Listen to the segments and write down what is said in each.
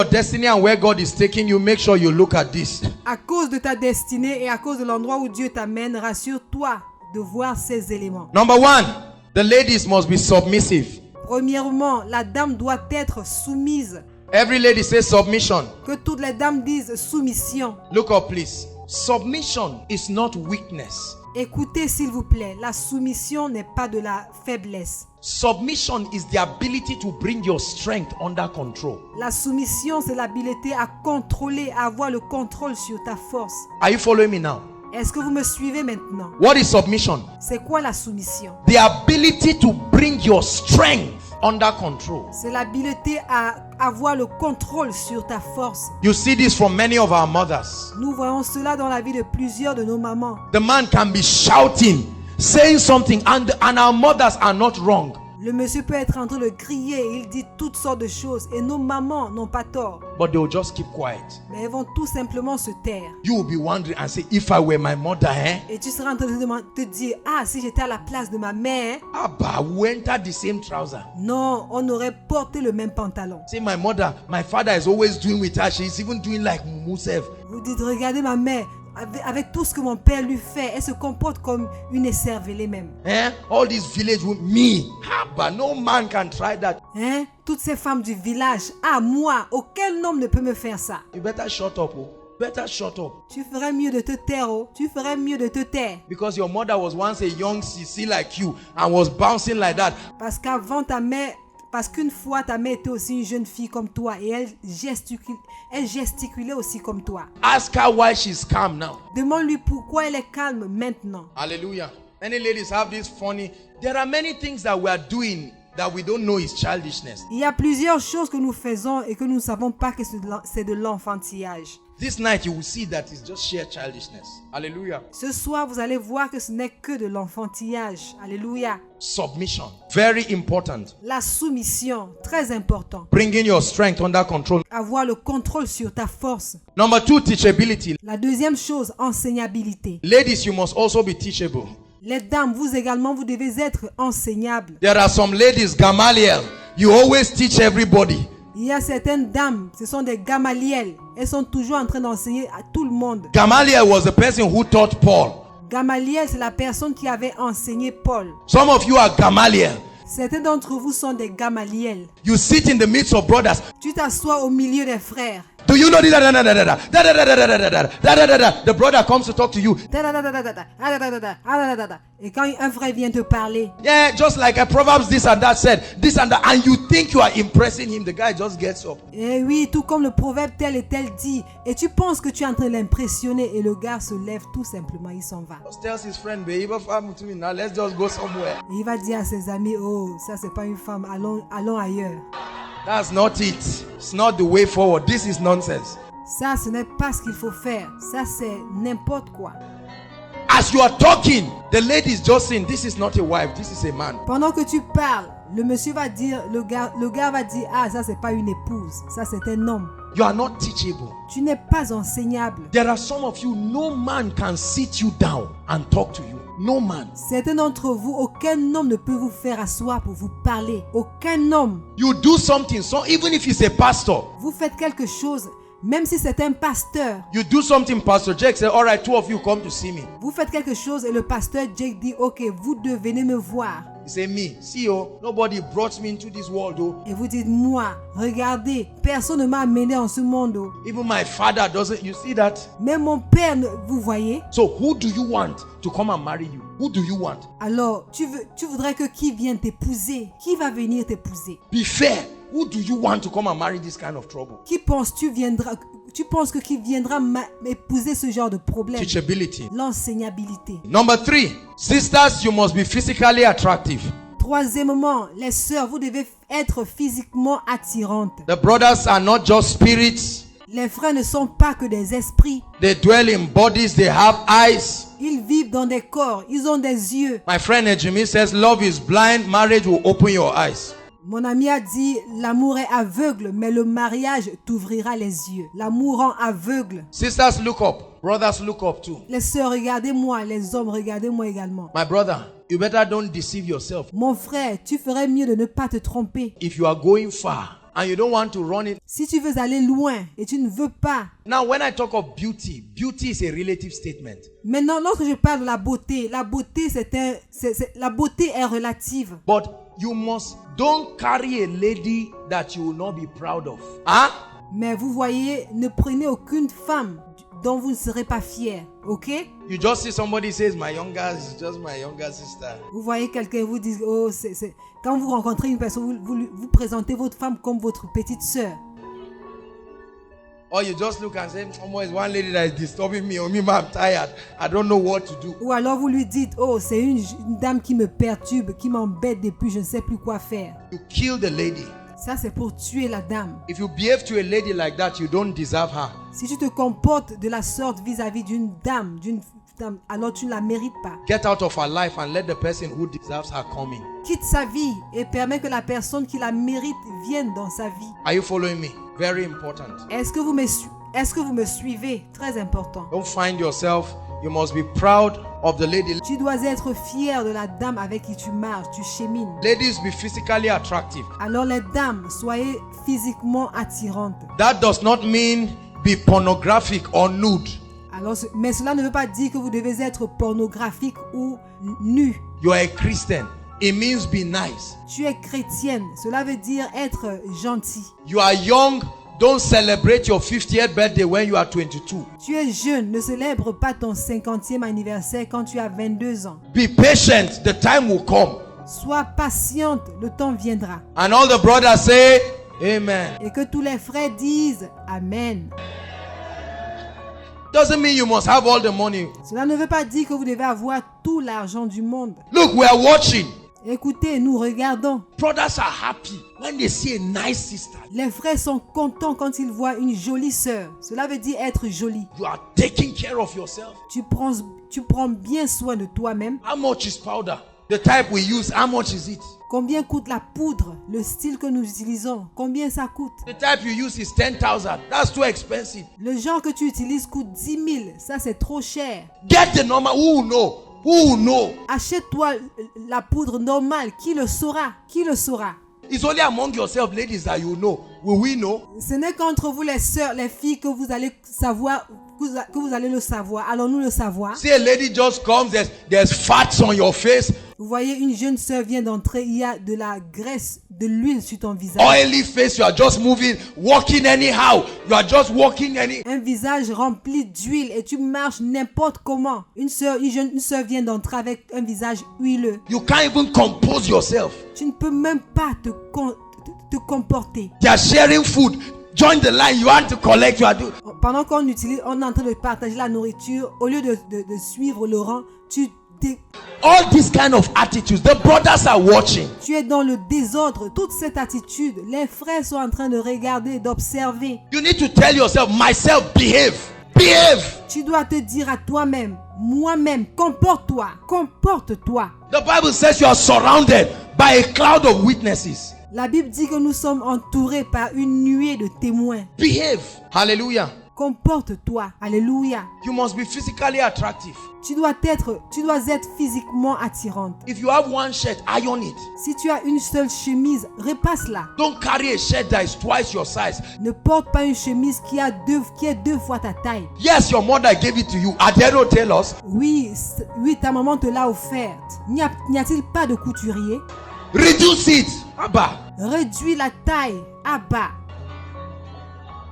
Your destiny and where God is taking you, make sure you look at this. À cause de ta destinée et à cause de l'endroit où Dieu t'amène, rassure-toi de voir ces éléments. Number 1, the ladies must be submissive. Premièrement, la dame doit être soumise. Every lady says submission. Que toutes les dames disent soumission. Look up, please. Submission is not weakness. Écoutez s'il vous plaît, la soumission n'est pas de la faiblesse. Submission is the ability to bring your strength under control. La soumission, c'est l'habilité à contrôler, à avoir le contrôle sur ta force. Are you following me now? Est-ce que vous me suivez maintenant? What is submission? C'est quoi la soumission? The ability to bring your strength under control. C'est l'habilité à avoir le contrôle sur ta force. You see this from many of our mothers. Nous voyons cela dans la vie de plusieurs de nos mamans. The man can be shouting, saying something, and our mothers are not wrong. Le monsieur peut être en train de crier, il dit toutes sortes de choses et nos mamans n'ont pas tort. But they will just keep quiet. Mais elles vont tout simplement se taire. You will be wondering and say, if I were my mother, Et tu seras en train de te dire, ah, si j'étais à la place de ma mère, Abba, we entered the same trouser. non, on aurait porté le même pantalon. Say, my mother, my father is always doing with her. She's even doing like Musef. Vous dites, regardez ma mère, avec tout ce que mon père lui fait, elle se comporte comme une écervelée même. All these village women, me, Abba, no man can try that. Toutes ces femmes du village, ah, moi, aucun homme ne peut me faire ça. You better shut up, oh. Better shut up. Tu ferais mieux de te taire, oh. Tu ferais mieux de te taire. Because your mother was once a young sissy like you and was bouncing like that. Parce qu'avant ta mère, parce qu'une fois ta mère était aussi une jeune fille comme toi et elle gesticulait aussi comme toi. Ask her why she's calm now. Demande-lui pourquoi elle est calme maintenant. Hallelujah. Many ladies have this funny. There are many things that we are doing that we don't know is childishness. Il y a plusieurs choses que nous faisons et que nous ne savons pas que c'est de l'enfantillage. This night you will see that it's just sheer childishness. Hallelujah. Ce soir, vous allez voir que ce n'est que de l'enfantillage. Alléluia. Submission. Very important. La soumission, très important. Bringing your strength under control. Avoir le contrôle sur ta force. Number 2, teachability. La deuxième chose, enseignabilité. Ladies, you must also be teachable. Les dames, vous également, vous devez être enseignables. There are some ladies, Gamaliel. You always teach everybody. Il y a certaines dames, ce sont des Gamaliel. Elles sont toujours en train d'enseigner à tout le monde. Gamaliel was the person who taught Paul. Gamaliel, c'est la personne qui avait enseigné Paul. Some of you are Gamaliel. Certains d'entre vous sont des Gamaliel. You sit in the midst of brothers. Tu t'assois au milieu des frères. Do you know this? The brother comes to talk to you. Et quand un frère vient te parler, Yeah, just like a Proverbs this and that said, this and that, and you think you are impressing him, the guy just gets up. et oui, tout comme le proverbe tel et tel dit, et tu penses que tu es en train de l'impressionner, et le gars se lève tout simplement, il s'en va. Just tells his friend, babe, now let's just go somewhere. Et il va dire à ses amis, oh, ça c'est pas une femme, allons ailleurs. That's not it. It's not the way forward. This is nonsense. Ça, ce n'est pas ce qu'il faut faire. Ça, c'est n'importe quoi. As you are talking, the lady is just saying, this is not a wife, this is a man. Pendant que tu parles, le monsieur va dire, le gars va dire, ah, ça c'est pas une épouse, ça c'est un homme. You are not teachable. Tu n'es pas enseignable. There are some of you, no man can sit you down and talk to you. No man. Certains d'entre vous, aucun homme ne peut vous faire asseoir pour vous parler. Aucun homme. You do something, so even if he's a pastor, Vous faites quelque chose, même si c'est un pasteur. you do something, Pastor Jake said, all right, 2 of you come to see me. Vous faites quelque chose et le pasteur Jake dit, ok, vous deux venez me voir. He said, me, see, oh, nobody brought me into this world, oh. Et vous dites, moi, regardez, personne ne m'a amené en ce monde. Oh. Even my father doesn't, you see that? Même mon père, vous voyez. So who do you want to come and marry you? Who do you want? Alors, tu voudrais que qui vienne t'épouser? Qui va venir t'épouser? Be fair. Who do you want to come and marry this kind of trouble? Tu penses que qui viendra m'épouser ce genre de problème? Teachability. L'enseignabilité. Number 3, sisters, you must be physically attractive. Troisièmement, les sœurs, vous devez être physiquement attirantes. The brothers are not just spirits. Les frères ne sont pas que des esprits. They dwell in bodies, they have eyes. Ils vivent dans des corps, ils ont des yeux. My friend Ejimi says, love is blind, marriage will open your eyes. Mon ami a dit, l'amour est aveugle, mais le mariage t'ouvrira les yeux. L'amour rend aveugle. Sisters, look up. Brothers, look up too. Les sœurs, regardez-moi. Les hommes, regardez-moi également. My brother, you better don't deceive yourself. Mon frère, tu ferais mieux de ne pas te tromper. If you are going far, and you don't want to run it. Si tu veux aller loin et tu ne veux pas. Now, when I talk of beauty, beauty is a relative statement. Maintenant, lorsque je parle de la beauté la beauté est relative. But you don't carry a lady that you will not be proud of. Huh? Mais vous voyez, ne prenez aucune femme dont vous ne serez pas fier, ok? You just see somebody says, my younger is just my younger sister. Vous voyez quelqu'un vous dit, oh, c'est... Quand vous rencontrez une personne, vous présentez votre femme comme votre petite sœur. Or you just look and say, oh, there's one lady that is disturbing me. Oh, me, I'm tired. I don't know what to do. Ou alors vous lui dites, oh, c'est une dame qui me perturbe, qui m'embête depuis, je ne sais plus quoi faire. You kill the lady. Ça, c'est pour tuer la dame. If you behave to a lady like that, you don't deserve her. Si tu te comportes de la sorte vis-à-vis d'une dame, alors tu ne la mérites pas. Get out of her life and let the person who deserves her come in. Quitte sa vie et permets que la personne qui la mérite vienne dans sa vie. Are you following me? Very important. Est-ce que vous me suivez? Très important. Don't find yourself. You must be proud of the lady. Tu dois être fier de la dame avec qui tu marches, tu chemines. Ladies, be physically attractive. Alors les dames, soyez physiquement attirantes. That does not mean be pornographic or nude. Alors, mais cela ne veut pas dire que vous devez être pornographique ou nu. You are a Christian. It means be nice. Tu es chrétienne. Cela veut dire être gentil. You are young. Don't celebrate your 50th birthday when you are 22. Tu es jeune. Ne célèbre pas ton 50e anniversaire quand tu as 22 ans. Be patient. The time will come. Sois patiente. Le temps viendra. And all the brothers say, Amen. Et que tous les frères disent Amen. Doesn't mean you must have all the money. Cela ne veut pas dire que vous devez avoir tout l'argent du monde. Look, we are watching. Écoutez, nous regardons. Brothers are happy when they see a nice sister. Les frères sont contents quand ils voient une jolie sœur. Cela veut dire être jolie. You are taking care of yourself. Tu prends bien soin de toi-même. How much is powder? The type we use, how much is it? Combien coûte la poudre? Le style que nous utilisons, combien ça coûte? The type you use is 10,000. That's too expensive. Le genre que tu utilises coûte 10 000. Ça, c'est trop cher. Get the normal. Who know? Who know? Achète-toi la poudre normale. Qui le saura? Qui le saura? It's only among yourself, ladies, that you know. Will we know? Ce n'est qu'entre vous, les sœurs, les filles, que vous allez savoir, que vous allez le savoir. Allons-nous le savoir? See a lady just comes, there's fats on your face. Vous voyez, une jeune sœur vient d'entrer, il y a de la graisse, de l'huile sur ton visage. Oily face, you are just moving, walking anyhow. You are just walking Un visage rempli d'huile et tu marches n'importe comment. Une sœur vient d'entrer avec un visage huileux. You can't even compose yourself. Tu ne peux même pas te comporter. They are sharing food. Join the line. You want to collect. You are doing. Pendant qu'on est en train de partager la nourriture, au lieu de suivre le rang, all these kind of attitudes, the brothers are watching. Tu es dans le désordre. Toute cette attitude, les frères sont en train de regarder, d'observer. You need to tell yourself, myself, behave. Behave. Tu dois te dire à toi-même, moi-même, comporte-toi, comporte-toi. The Bible says you are surrounded by a cloud of witnesses. La Bible dit que nous sommes entourés par une nuée de témoins. Behave. Hallelujah. Comporte-toi. Alléluia. You must be physically attractive. Tu dois être physiquement attirante. If you have one shirt, iron it. Si tu as une seule chemise, repasse-la. Don't carry a shirt that is twice your size. Ne porte pas une chemise qui est 2 fois ta taille. Yes, your mother gave it to you. Are there no tailors? Oui, ta maman te l'a offerte. N'y a-t-il pas de couturier? Reduce it. Abba. Réduis la taille. Abba.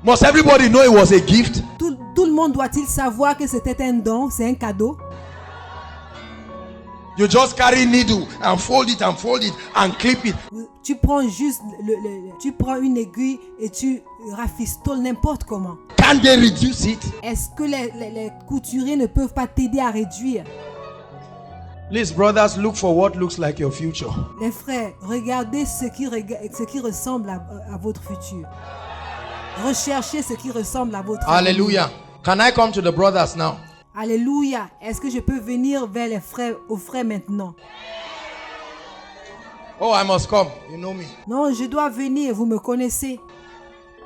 Must everybody know it was a gift? Tout le monde doit-il savoir que c'était un don, c'est un cadeau? You just carry needle and fold it and clip it. Tu prends juste tu prends une aiguille et tu rafistoles n'importe comment. Can they reduce it? Est-ce que les couturiers ne peuvent pas t'aider à réduire? Please, brothers, look for what looks like your future. Les frères, regardez ce qui ressemble à votre futur. Recherchez ce qui ressemble à votre Hallelujah. avenir. Can I come to the brothers now? Alléluia. Est-ce que je peux venir vers les frères, aux frères maintenant? Oh, I must come. You know me. Non, je dois venir. Vous me connaissez.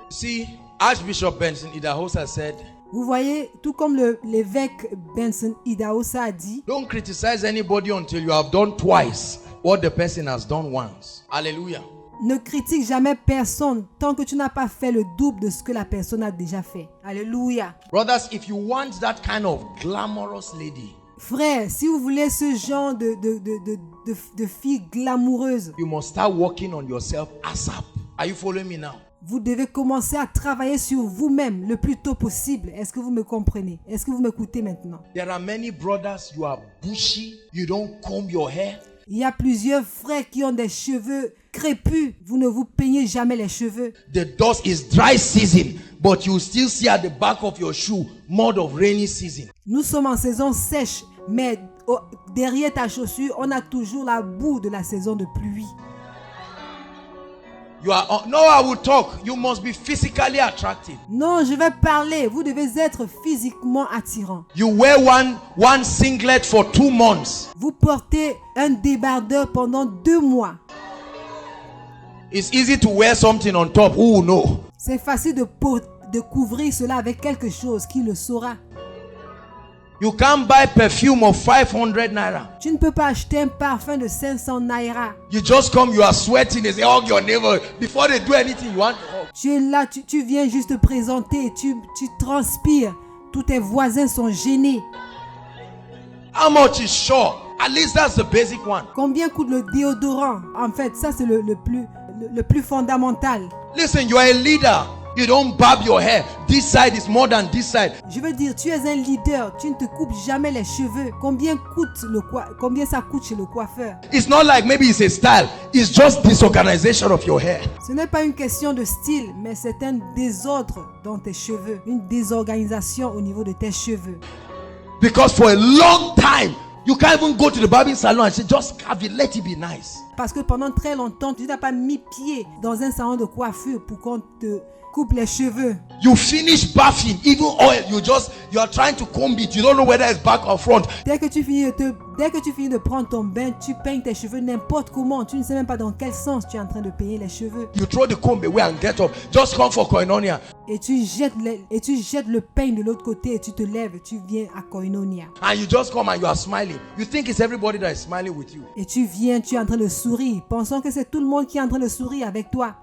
See, Archbishop Benson Idahosa said, Vous voyez, tout comme l'évêque Benson Idahosa a dit, don't criticize anybody until you have done twice what the person has done once. Hallelujah. Ne critique jamais personne tant que tu n'as pas fait le double de ce que la personne a déjà fait. Alléluia. Brothers, if you want that kind of glamorous lady, Frère, si vous voulez ce genre de fille glamoureuse, you must start working on yourself ASAP. Are you following me now? vous devez commencer à travailler sur vous-même le plus tôt possible. Est-ce que vous me comprenez? Est-ce que vous m'écoutez maintenant? There are many brothers, you are bushy, you don't comb your hair. Il y a plusieurs frères qui ont des cheveux crépus. Vous ne vous peignez jamais les cheveux. The dust is dry season, but you still see at the back of your shoe mud of rainy season. Nous sommes en saison sèche, mais derrière ta chaussure, on a toujours la boue de la saison de pluie. You are no, I will talk. You must be physically attractive. Non, je vais parler. Vous devez être physiquement attirant. You wear one singlet for 2 months. Vous portez un débardeur pendant 2 mois. It's easy to wear something on top. Who will know? C'est facile de couvrir cela avec quelque chose qui le saura. You can't buy perfume of 500 naira. Tu ne peux pas acheter un parfum de 500 naira. You just come, you are sweating, they say hug your neighbor. Before they do anything, you want to hug. Tu es là, tu viens juste te présenter, tu transpires. Tous tes voisins sont gênés. How much is sure? At least that's the basic one. Combien coûte le déodorant? En fait, ça c'est le plus fondamental. Listen, you are a leader. You don't barb your hair. This side is more than this side. Je veux dire, tu es un leader, tu ne te coupes jamais les cheveux. Combien ça coûte chez le coiffeur? It's not like maybe it's a style. It's just disorganization of your hair. Ce n'est pas une question de style, mais c'est un désordre dans tes cheveux, une désorganisation au niveau de tes cheveux. Because for a long time, you can't even go to the barbing salon and say, just have it, let it be nice. Parce que pendant très longtemps, tu n'as pas mis pied dans un salon de coiffure pour qu'on te coupe les cheveux. You finish bathing, even oil, you are trying to comb it. You don't know whether it's back or front. Dès que tu finis de prendre ton bain, tu peignes tes cheveux n'importe comment. Tu ne sais même pas dans quel sens tu es en train de peigner les cheveux. You throw the comb away and get up. Just come for koinonia. Et tu jettes le peigne de l'autre côté et tu te lèves, tu viens à Koinonia. And you just come and you are smiling. You think it's everybody that is smiling with you. Et tu viens, tu es en train de sourire, pensant que c'est tout le monde qui est en train de sourire avec toi.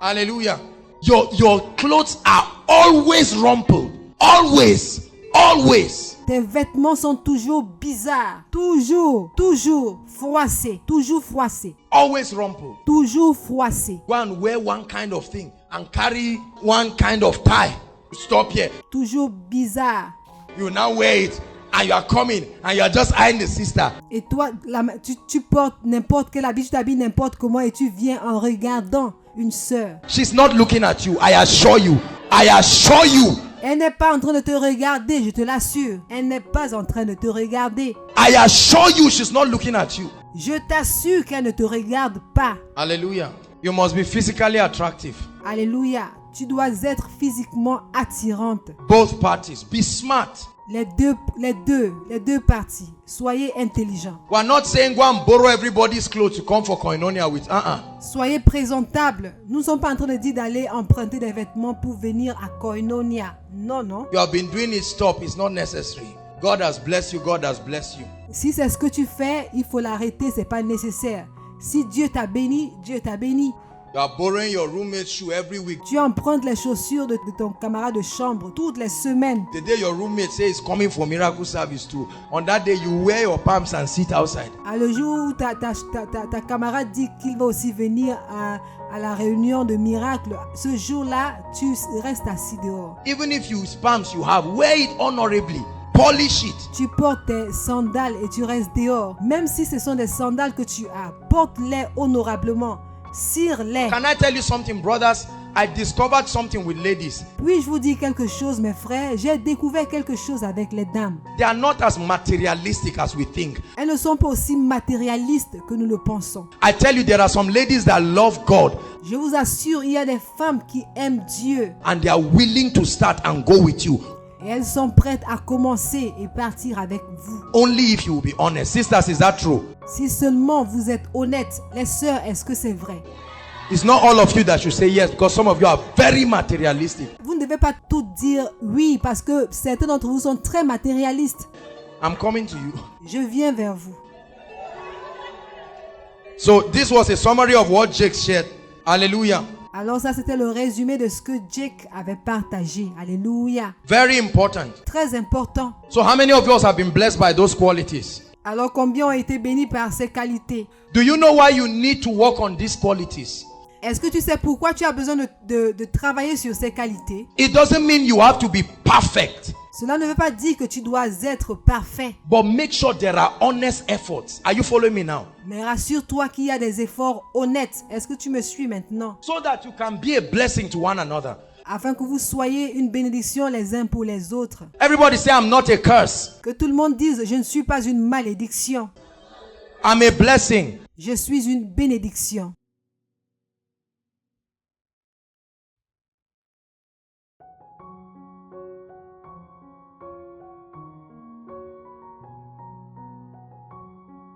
Hallelujah. Your clothes are always rumpled. Always. Tes vêtements sont toujours bizarres. Toujours froissés. Always rumpled. Toujours froissés. Go and wear one kind of thing and carry one kind of tie. Stop here. Toujours bizarre. You now wear it and you are coming and you are just eyeing the sister. Et toi, tu portes n'importe quel habit, tu t'habilles n'importe comment et tu viens en regardant une sœur. She's not looking at you. I assure you. Elle n'est pas en train de te regarder, je te l'assure. Elle n'est pas en train de te regarder. I assure you she's not looking at you. Je t'assure qu'elle ne te regarde pas. Hallelujah. You must be physically attractive. Alléluia. Tu dois être physiquement attirante. Both parties. Be smart. Les deux parties. Soyez intelligents. We are not saying go and borrow everybody's clothes to come for koinonia with. Soyez présentables. Nous ne sommes pas en train de dire d'aller emprunter des vêtements pour venir à Koinonia. Non. You have been doing it, stop. It's not necessary. God has blessed you. God has blessed you. Si c'est ce que tu fais, il faut l'arrêter. C'est pas nécessaire. Si Dieu t'a béni, Dieu t'a béni. You are borrowing your roommate's shoe every week. Tu empruntes les chaussures de ton camarade de chambre toutes les semaines. The day your roommate says he's coming for miracle service too, on that day you wear your palms and sit outside. Le jour où ta camarade dit qu'il va aussi venir à la réunion de miracle, ce jour-là, tu restes assis dehors. Even if you palms you have, wear it honorably. Polish it. Tu portes tes sandales et tu restes dehors. Même si ce sont des sandales que tu as, porte-les honorablement. Cire-les. Can I tell you something, brothers? I discovered something with ladies. Puis-je vous dire quelque chose, mes frères? J'ai découvert quelque chose avec les dames. They are not as materialistic as we think. Elles ne sont pas aussi matérialistes que nous le pensons. I tell you, there are some ladies that love God. Je vous assure, il y a des femmes qui aiment Dieu. And they are willing to start and go with you. Et elles sont prêtes à commencer et partir avec vous. Only if you will be honest. Sisters, is that true? Si seulement vous êtes honnêtes. Les sœurs, est-ce que c'est vrai? It's not all of you that should say yes, because some of you are very materialistic. Vous ne devez pas tout dire oui, parce que certains d'entre vous sont très matérialistes. I'm coming to you. Je viens vers vous. So this was a summary of what Jake shared. Hallelujah. Alors ça, c'était le résumé de ce que Jake avait partagé. Alléluia. Very important. Très important. So how many of us have been blessed by those qualities? Alors combien ont été bénis par ces qualités? Do you know why you need to work on these qualities? Est-ce que tu sais pourquoi tu as besoin de travailler sur ces qualités? It doesn't mean you have to be perfect. Cela ne veut pas dire que tu dois être parfait. But make sure there are honest efforts. Are you following me now? Mais rassure-toi qu'il y a des efforts honnêtes. Est-ce que tu me suis maintenant? So that you can be a blessing to one another. Afin que vous soyez une bénédiction les uns pour les autres. Everybody say, I'm not a curse. Que tout le monde dise, je ne suis pas une malédiction. I'm a blessing. Je suis une bénédiction.